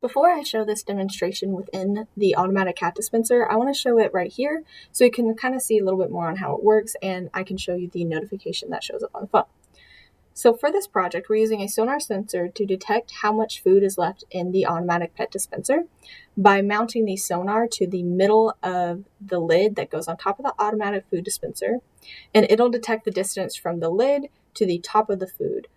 Before I show this demonstration within the automatic cat dispenser, I want to show it right here so you can kind of see a little bit more on how it works, and I can show you the notification that shows up on the phone. So for this project, we're using a sonar sensor to detect how much food is left in the automatic pet dispenser by mounting the sonar to the middle of the lid that goes on top of the automatic food dispenser, and it'll detect the distance from the lid to the top of the food.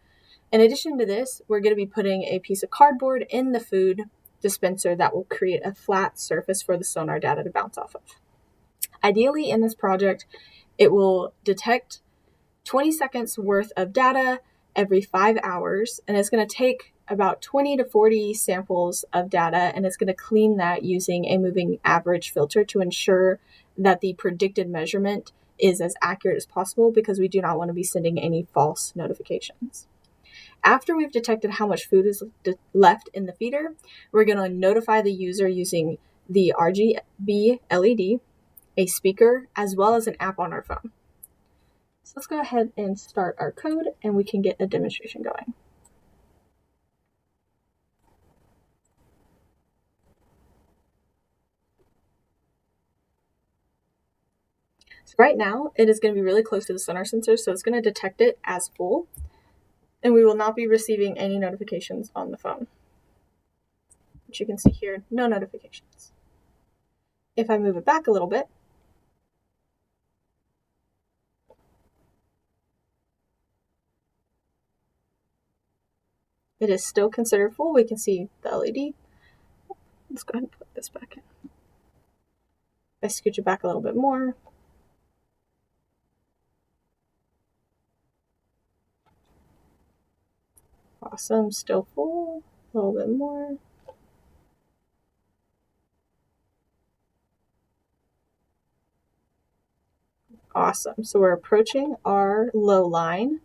In addition to this, we're going to be putting a piece of cardboard in the food dispenser that will create a flat surface for the sonar data to bounce off of. Ideally, in this project, it will detect 20 seconds worth of data every 5 hours, and it's going to take about 20 to 40 samples of data, and it's going to clean that using a moving average filter to ensure that the predicted measurement is as accurate as possible, because we do not want to be sending any false notifications. After we've detected how much food is left in the feeder, we're going to notify the user using the RGB LED, a speaker, as well as an app on our phone. So let's go ahead and start our code, and we can get a demonstration going. So right now, it is going to be really close to the sonar sensor, so it's going to detect it as full, and we will not be receiving any notifications on the phone. Which you can see here, no notifications. If I move it back a little bit, it is still considered full. We can see the LED. Let's go ahead and put this back in. If I scooch it back a little bit more, awesome, still full, a little bit more. Awesome, so we're approaching our low line.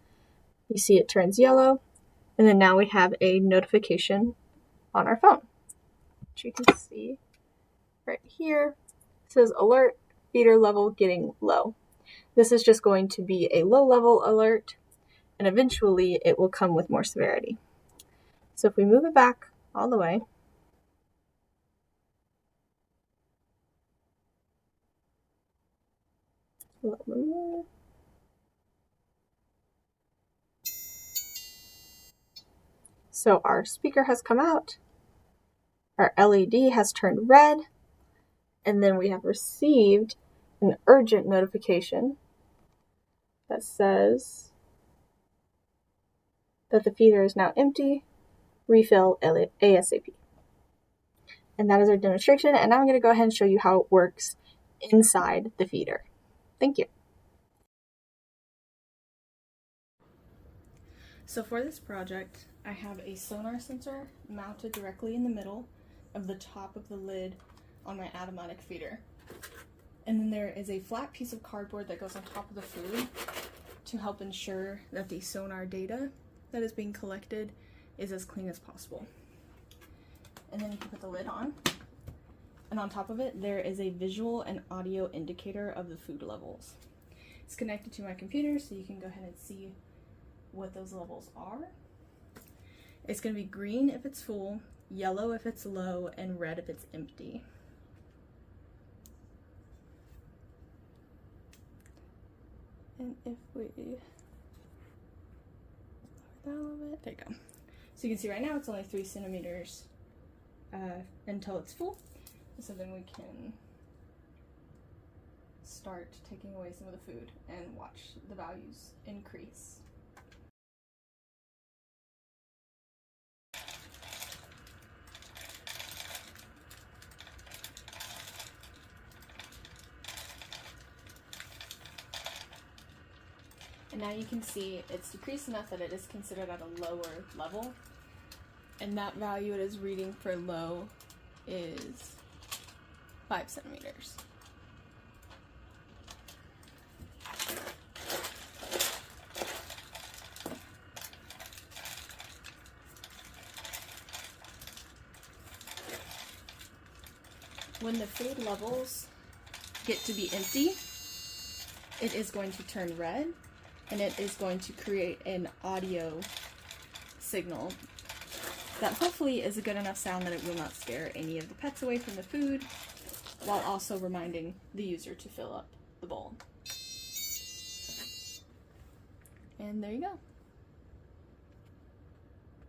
You see it turns yellow, and then now we have a notification on our phone, which you can see right here. It says alert, feeder level getting low. This is just going to be a low level alert, and eventually it will come with more severity. So if we move it back all the way, a little bit more. So our speaker has come out, our LED has turned red, and then we have received an urgent notification that says that the feeder is now empty, refill ASAP. And that is our demonstration, and now I'm going to go ahead and show you how it works inside the feeder. Thank you. So for this project, I have a sonar sensor mounted directly in the middle of the top of the lid on my automatic feeder. And then there is a flat piece of cardboard that goes on top of the food to help ensure that the sonar data that is being collected is as clean as possible. And then you can put the lid on, and on top of it there is a visual and audio indicator of the food levels. It's connected to my computer, so you can go ahead and see what those levels are. It's going to be green if it's full, yellow if it's low, and red if it's empty. And if we lower that a little bit, there you go. So you can see right now it's only 3 centimeters until it's full. So then we can start taking away some of the food and watch the values increase. And now you can see it's decreased enough that it is considered at a lower level, and that value it is reading for low is 5 centimeters. When the food levels get to be empty, it is going to turn red, and it is going to create an audio signal that hopefully is a good enough sound that it will not scare any of the pets away from the food, while also reminding the user to fill up the bowl. And there you go.